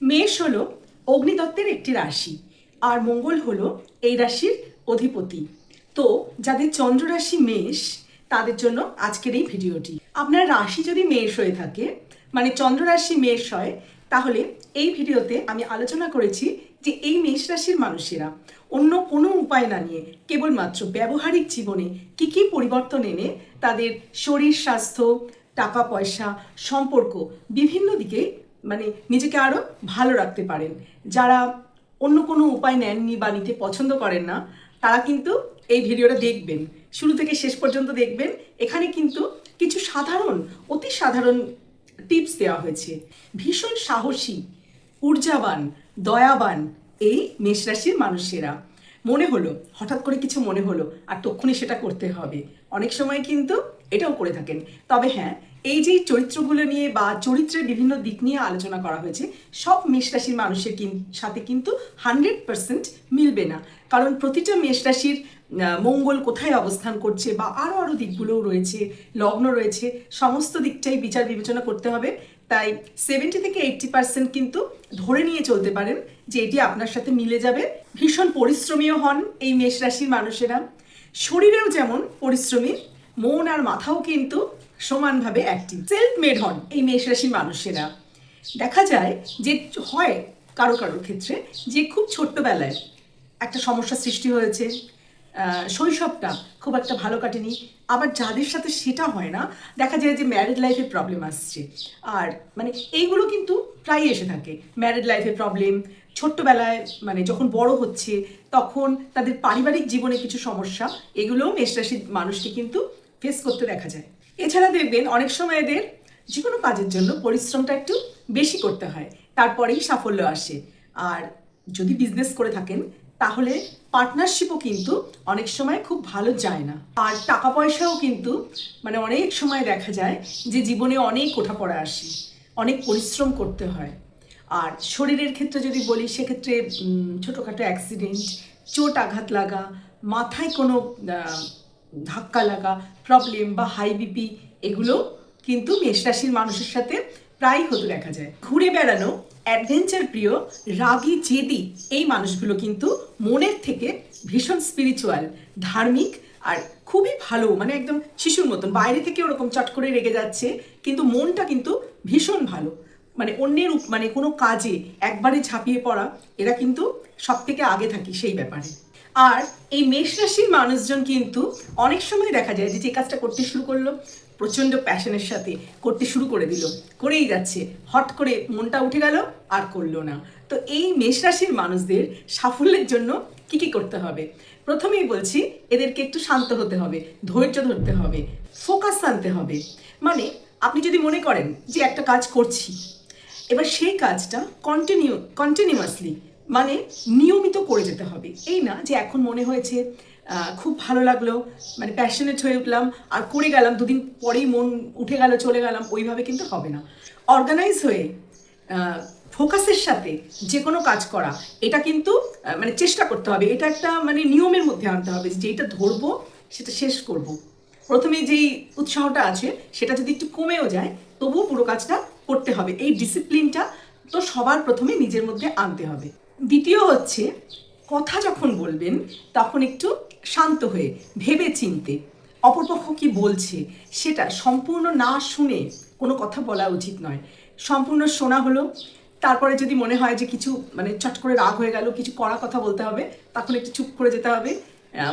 মেষ হলো অগ্নিতত্ত্বের একটি রাশি, আর মঙ্গল হলো এই রাশির অধিপতি। তো যাদের চন্দ্র রাশি মেষ, তাদের জন্য আজকের এই ভিডিওটি। আপনার রাশি যদি মেষ হয়ে থাকে, মানে চন্দ্র রাশি মেষ হয়, তাহলে এই ভিডিওতে আমি আলোচনা করেছি যে এই মেষ রাশির মানুষেরা অন্য কোনো উপায় না নিয়ে কেবলমাত্র ব্যবহারিক জীবনে কি কি পরিবর্তন এনে তাদের শরীর স্বাস্থ্য, টাকা পয়সা, সম্পর্ক বিভিন্ন দিকে মানে নিজেকে আরও ভালো রাখতে পারেন। যারা অন্য কোনো উপায় নেননি বা নিতে পছন্দ করেন না, তারা কিন্তু এই ভিডিওটা দেখবেন, শুরু থেকে শেষ পর্যন্ত দেখবেন। এখানে কিন্তু কিছু অতি সাধারণ টিপস দেওয়া হয়েছে। ভীষণ সাহসী, ঊর্জাবান, দয়াবান এই মেষ রাশির মানুষেরা। মনে হলো, হঠাৎ করে কিছু মনে হলো আর তক্ষুনি সেটা করতে হবে, অনেক সময় কিন্তু এটাও করে থাকেন। তবে হ্যাঁ, এই যে চরিত্রগুলো নিয়ে বা চরিত্রের বিভিন্ন দিক নিয়ে আলোচনা করা হয়েছে, সব মেষ রাশির মানুষের সাথে কিন্তু 100% মিলবে না। কারণ প্রতিটা মেষ রাশির মঙ্গল কোথায় অবস্থান করছে বা আরও দিকগুলোও রয়েছে, লগ্ন রয়েছে, সমস্ত দিকটাই বিচার বিবেচনা করতে হবে। তাই 70 থেকে 80% কিন্তু ধরে নিয়ে চলতে পারেন যে এটি আপনার সাথে মিলে যাবে। ভীষণ পরিশ্রমীও হন এই মেষ রাশির মানুষেরা, শরীরেও যেমন পরিশ্রমী, মন আর মাথাও কিন্তু সমানভাবে অ্যাক্টিভ। সেলফ মেড হন এই মেষ রাশির মানুষেরা। দেখা যায় যে হয় কারো ক্ষেত্রে যে খুব ছোট্টবেলায় একটা সমস্যা সৃষ্টি হয়েছে, শৈশবটা খুব একটা ভালো কাটেনি। আবার যাদের সাথে সেটা হয় না, দেখা যায় যে ম্যারিড লাইফে প্রবলেম আসছে। আর মানে এইগুলো কিন্তু প্রায়ই এসে থাকে, ম্যারিড লাইফে প্রবলেম, ছোট্টবেলায় মানে যখন বড় হচ্ছে তখন তাদের পারিবারিক জীবনে কিছু সমস্যা, এগুলোও মেষ রাশির মানুষকে কিন্তু ফেস করতে দেখা যায়। এছাড়া দেখবেন অনেক সময় এদের যে কোনো কাজের জন্য পরিশ্রমটা একটু বেশি করতে হয়, তারপরেই সাফল্য আসে। আর যদি বিজনেস করে থাকেন তাহলে পার্টনারশিপও কিন্তু অনেক সময় খুব ভালো যায় না। আর টাকা পয়সাও কিন্তু মানে অনেক সময় দেখা যায় যে জীবনে অনেক ওঠাপড়া আসে, অনেক পরিশ্রম করতে হয়। আর শরীরের ক্ষেত্রে যদি বলি, সেক্ষেত্রে ছোটোখাটো অ্যাক্সিডেন্ট, চোট আঘাত লাগা, মাথায় কোনো ধাক্কা লাগা, প্রবলেম বা হাই বিপি, এগুলো কিন্তু মেষ রাশির মানুষের সাথে প্রায় হতে দেখা যায়। ঘুরে বেড়ানো, অ্যাডভেঞ্চার প্রিয়, রাগী, জেদি এই মানুষগুলো কিন্তু মনের থেকে ভীষণ স্পিরিচুয়াল, ধার্মিক আর খুবই ভালো, মানে একদম শিশুর মতন। বাইরে থেকে ওরকম চট করে রেগে যাচ্ছে, কিন্তু মনটা কিন্তু ভীষণ ভালো। মানে অন্যের মানে কোনো কাজে একবারে ঝাঁপিয়ে পড়া, এরা কিন্তু সব থেকে আগে থাকি সেই ব্যাপারে। আর এই মেষ রাশির মানুষজন কিন্তু অনেক সময় দেখা যায় যে কাজটা করতে শুরু করলো, প্রচণ্ড প্যাশনের সাথে করতে শুরু করে দিল, করেই যাচ্ছে, হট করে মনটা উঠে গেল আর করলো না। তো এই মেষ রাশির মানুষদের সাফল্যের জন্য কি কি করতে হবে? প্রথমেই বলছি, এদেরকে একটু শান্ত হতে হবে, ধৈর্য ধরতে হবে, ফোকাস আনতে হবে। মানে আপনি যদি মনে করেন যে একটা কাজ করছি, এবার সেই কাজটা কন্টিনিউয়াসলি মানে নিয়মিত করে যেতে হবে। এই না যে এখন মনে হয়েছে খুব ভালো লাগলো, মানে প্যাশনেট হয়ে উঠলাম আর করে গেলাম, দুদিন পরেই মন উঠে গেল, চলে গেলাম, ওইভাবে কিন্তু হবে না। অর্গানাইজ হয়ে ফোকাসের সাথে যে কোনো কাজ করা, এটা কিন্তু মানে চেষ্টা করতে হবে। এটা একটা মানে নিয়মের মধ্যে আনতে হবে যে এটা ধরবো সেটা শেষ করব। প্রথমে যেই উৎসাহটা আছে সেটা যদি একটু কমেও যায়, তবুও পুরো কাজটা করতে হবে। এই ডিসিপ্লিনটা তো সবার প্রথমে নিজের মধ্যে আনতে হবে। দ্বিতীয় হচ্ছে, কথা যখন বলবেন তখন একটু শান্ত হয়ে ভেবে চিনতে অপরপক্ষ কি বলছে সেটা সম্পূর্ণ না শুনে কোনো কথা বলা উচিত নয়। সম্পূর্ণ শোনা হলো, তারপরে যদি মনে হয় যে কিছু মানে চট করে রাগ হয়ে গেল, কিছু কড়া কথা বলতে হবে, তখন একটু চুপ করে যেতে হবে।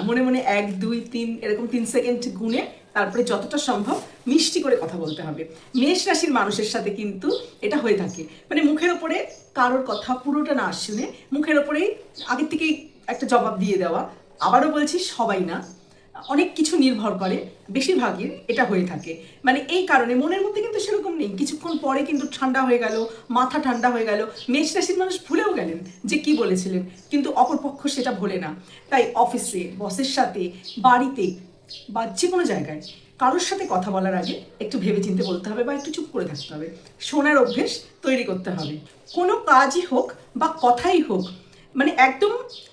মনে মনে 1 2 3 এরকম 3 সেকেন্ড গুনে তারপরে যতটা সম্ভব মিষ্টি করে কথা বলতে হবে। মেষ রাশির মানুষের সাথে কিন্তু এটা হয়ে থাকে, মানে মুখের ওপরে কারোর কথা পুরোটা না শুনে মুখের ওপরেই আগের থেকেই একটা জবাব দিয়ে দেওয়া। আবারও বলছি, সবাই না, অনেক কিছু নির্ভর করে, বেশিরভাগই এটা হয়ে থাকে। মানে এই কারণে মনের মধ্যে কিন্তু সেরকম নেই, কিছুক্ষণ পরে কিন্তু ঠান্ডা হয়ে গেল, মাথা ঠান্ডা হয়ে গেল, মেষ রাশির মানুষ ভুলেও গেলেন যে কি বলেছিলেন, কিন্তু অপরপক্ষ সেটা ভোলে না। তাই অফিসে, বসের সাথে, বাড়িতে বা যে কোনো জায়গায় কারোর সাথে কথা বলার আগে একটু ভেবেচিন্তে বলতে হবে বা একটু চুপ করে থাকতে হবে। শোনার অভ্যেস তৈরি করতে হবে। কোনো কাজই হোক বা কথাই হোক, মানে একদম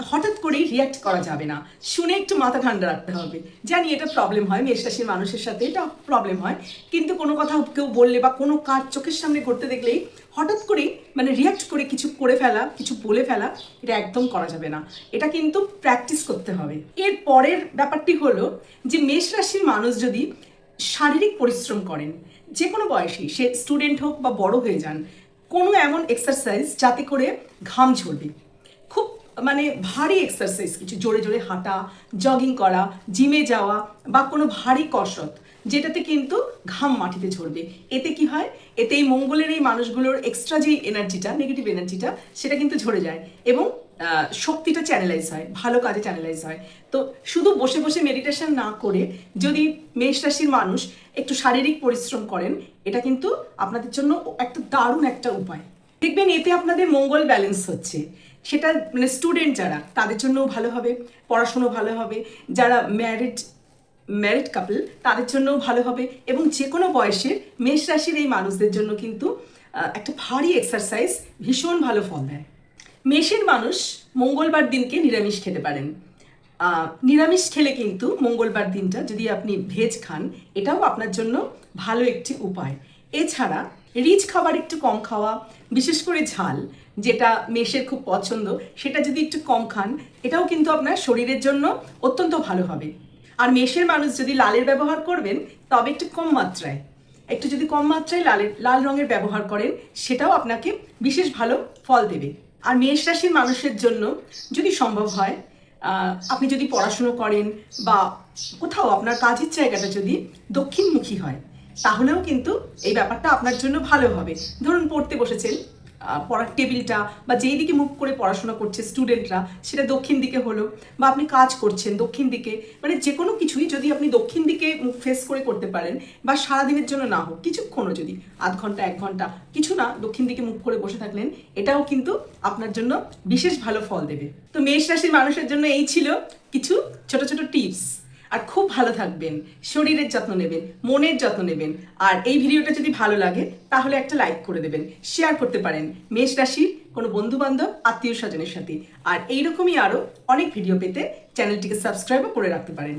হঠাৎ করেই রিয়াক্ট করা যাবে না, শুনে একটু মাথা ঠান্ডা রাখতে হবে। জানি এটা প্রবলেম হয়, মেষ রাশির মানুষের সাথে এটা প্রবলেম হয়, কিন্তু কোনো কথা কেউ বললে বা কোনো কাজ চোখের সামনে করতে দেখলেই হঠাৎ করেই মানে রিয়াক্ট করে কিছু করে ফেলা, কিছু বলে ফেলা, এটা একদম করা যাবে না। এটা কিন্তু প্র্যাকটিস করতে হবে। এর পরের ব্যাপারটি হলো যে মেষ রাশির মানুষ যদি শারীরিক পরিশ্রম করেন, যে কোনো বয়সী, সে স্টুডেন্ট হোক বা বড় হয়ে যান, কোনো এমন এক্সারসাইজ যাতে করে ঘাম ঝরবে, খুব মানে ভারী এক্সারসাইজ, কিছু জোরে জোরে হাঁটা, জগিং করা, জিমে যাওয়া বা কোনো ভারী কসরত যেটাতে কিন্তু ঘাম মাটিতে ঝরবে। এতে কি হয়, এতে এই মঙ্গলের এই মানুষগুলোর এক্সট্রা যে এনার্জিটা, নেগেটিভ এনার্জিটা, সেটা কিন্তু ঝরে যায় এবং শক্তিটা চ্যানেলাইজ হয়, ভালো কাজে চ্যানেলাইজ হয়। তো শুধু বসে বসে মেডিটেশন না করে যদি মেষ রাশির মানুষ একটু শারীরিক পরিশ্রম করেন, এটা কিন্তু আপনাদের জন্য একটা দারুণ একটা উপায়। দেখবেন এতে আপনাদের মঙ্গল ব্যালেন্স হচ্ছে। সেটা মানে স্টুডেন্ট যারা, তাদের জন্যও ভালো হবে, পড়াশুনো ভালো হবে, যারা ম্যারিড কাপল তাদের জন্যও ভালো হবে, এবং যে কোনো বয়সের মেষ রাশির এই মানুষদের জন্য কিন্তু একটা ভারী এক্সারসাইজ ভীষণ ভালো ফল দেয়। মেষের মানুষ মঙ্গলবার দিনকে নিরামিষ খেতে পারেন। নিরামিষ খেলে কিন্তু মঙ্গলবার দিনটা যদি আপনি ভেজ খান, এটাও আপনার জন্য ভালো একটি উপায়। এছাড়া রিচ খাবার একটু কম খাওয়া, বিশেষ করে ঝাল, যেটা মেষের খুব পছন্দ, সেটা যদি একটু কম খান, এটাও কিন্তু আপনার শরীরের জন্য অত্যন্ত ভালো হবে। আর মেষের মানুষ যদি লালের ব্যবহার করবেন, তবে একটু কম মাত্রায়, একটু যদি কম মাত্রায় লাল রঙের ব্যবহার করেন, সেটাও আপনাকে বিশেষ ভালো ফল দেবে। আর মেষ রাশির মানুষের জন্য যদি সম্ভব হয়, আপনি যদি পড়াশুনো করেন বা কোথাও আপনার কাজের জায়গাটা যদি দক্ষিণমুখী হয়, তাহলেও কিন্তু এই ব্যাপারটা আপনার জন্য ভালো হবে। ধরুন পড়তে বসেছেন, পড়ার টেবিলটা বা যেই দিকে মুখ করে পড়াশোনা করছে স্টুডেন্টরা, সেটা দক্ষিণ দিকে হলো, বা আপনি কাজ করছেন দক্ষিণ দিকে, মানে যে কোনো কিছুই যদি আপনি দক্ষিণ দিকে মুখ ফেস করে করতে পারেন, বা সারাদিনের জন্য না হোক, কিছুক্ষণও যদি আধ ঘন্টা 1 ঘন্টা কিছু না দক্ষিণ দিকে মুখ করে বসে থাকলেন, এটাও কিন্তু আপনার জন্য বিশেষ ভালো ফল দেবে। তো মেষ রাশির মানুষের জন্য এই ছিল কিছু ছোট ছোট টিপস। আর খুব ভালো থাকবেন, শরীরের যত্ন নেবেন, মনের যত্ন নেবেন। আর এই ভিডিওটা যদি ভালো লাগে তাহলে একটা লাইক করে দেবেন, শেয়ার করতে পারেন মেষ রাশির কোনো বন্ধু বান্ধব, আত্মীয় স্বজনের সাথে। আর এইরকমই আরও অনেক ভিডিও পেতে চ্যানেলটিকে সাবস্ক্রাইবও করে রাখতে পারেন।